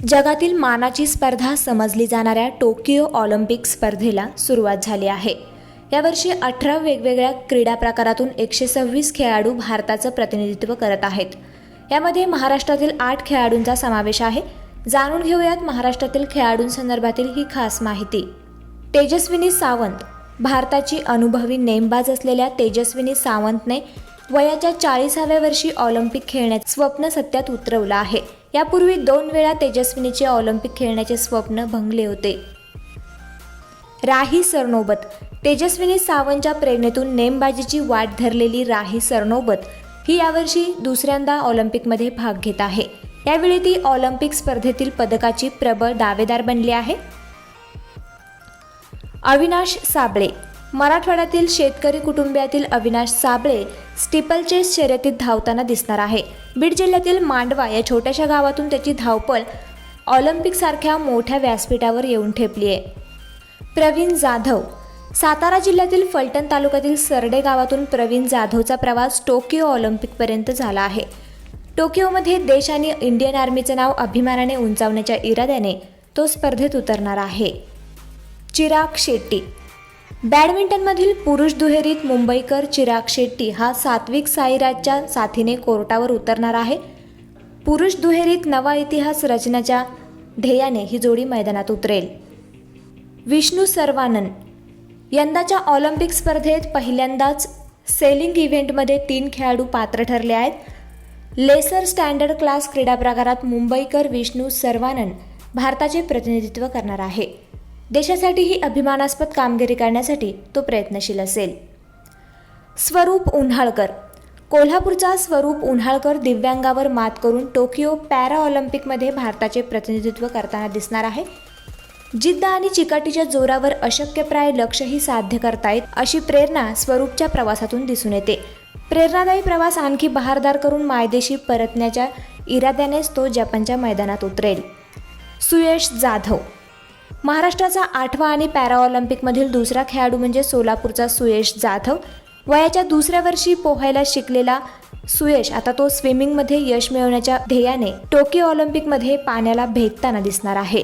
जगातील मानाची स्पर्धा समजली जाणाऱ्या टोकियो ऑलिम्पिक स्पर्धेला सुरुवात झाली आहे। यावर्षी 18 वेगवेगळ्या क्रीडा प्रकारातून 126 खेळाडू भारताचं प्रतिनिधित्व करत आहेत। यामध्ये महाराष्ट्रातील 8 खेळाडूंचा समावेश आहे। जाणून घेऊयात महाराष्ट्रातील खेळाडूंसंदर्भातील ही खास माहिती। तेजस्विनी सावंत भारताची अनुभवी नेमबाज असलेल्या तेजस्विनी सावंतने वयाच्या 40व्या वर्षी ऑलिम्पिक खेळण्याचे स्वप्न सत्यात उतरवलं आहे। यापूर्वी 2 वेळा तेजस्विनीचे ऑलिम्पिक खेळण्याचे स्वप्न भंगले होते। राही सरनोबत तेजस्विनी सावंतच्या प्रेरणेतून नेमबाजीची वाट धरलेली राही सरनोबत ही यावर्षी दुसऱ्यांदा ऑलिम्पिकमध्ये भाग घेत आहे। यावेळी ती ऑलिम्पिक स्पर्धेतील पदकाची प्रबळ दावेदार बनली आहे। अविनाश साबळे मराठवाड्यातील शेतकरी कुटुंबियातील अविनाश साबळे स्टीपलचेस शर्यतीत धावताना दिसणार आहे। बीड जिल्ह्यातील मांडवा या छोट्याशा गावातून त्याची धावपळ ऑलिम्पिकसारख्या मोठ्या व्यासपीठावर येऊन ठेपली आहे। प्रवीण जाधव सातारा जिल्ह्यातील फलटण तालुक्यातील सरडे गावातून प्रवीण जाधवचा प्रवास टोकियो ऑलिम्पिकपर्यंत झाला आहे। टोकियोमध्ये देश आणि इंडियन आर्मीचे नाव अभिमानाने उंचावण्याच्या इराद्याने तो स्पर्धेत उतरणार आहे। चिराग शेट्टी बॅडमिंटनमधील पुरुष दुहेरीत मुंबईकर चिराग शेट्टी हा सात्विक साईराजच्या साथीने कोर्टावर उतरणार आहे। पुरुष दुहेरीत नवा इतिहास रचण्याच्या ध्येयाने ही जोडी मैदानात उतरेल। विष्णू सर्वानन यंदाच्या ऑलिम्पिक स्पर्धेत पहिल्यांदाच सेलिंग इव्हेंटमध्ये 3 खेळाडू पात्र ठरले आहेत। लेसर स्टँडर्ड क्लास क्रीडा प्रकारात मुंबईकर विष्णू सर्वानन भारताचे प्रतिनिधित्व करणार आहे। देशासाठी ही अभिमानास्पद कामगिरी करण्यासाठी तो प्रयत्नशील असेल। स्वरूप उन्हाळकर कोल्हापूरचा स्वरूप उन्हाळकर दिव्यांगावर मात करून टोकियो पॅरा ऑलिम्पिकमध्ये भारताचे प्रतिनिधित्व करताना दिसणार आहे। जिद्द आणि चिकाटीच्या जोरावर अशक्यप्राय लक्ष्यही साध्य करतायत अशी प्रेरणा स्वरूपच्या प्रवासातून दिसून येते। प्रेरणादायी प्रवास आणखी बहारदार करून मायदेशी परतण्याच्या इराद्यानेच तो जपानच्या मैदानात उतरेल। सुयश जाधव महाराष्ट्राचा 8वा आणि पॅरा ऑलिम्पिकमधील दुसरा खेळाडू म्हणजे सोलापूरचा सुयश जाधव। वयाच्या 2ऱ्या वर्षी पोहायला शिकलेला सुयश आता तो स्विमिंगमध्ये यश मिळवण्याच्या ध्येयाने टोकियो ऑलिम्पिकमध्ये पाण्याला भेदताना दिसणार आहे।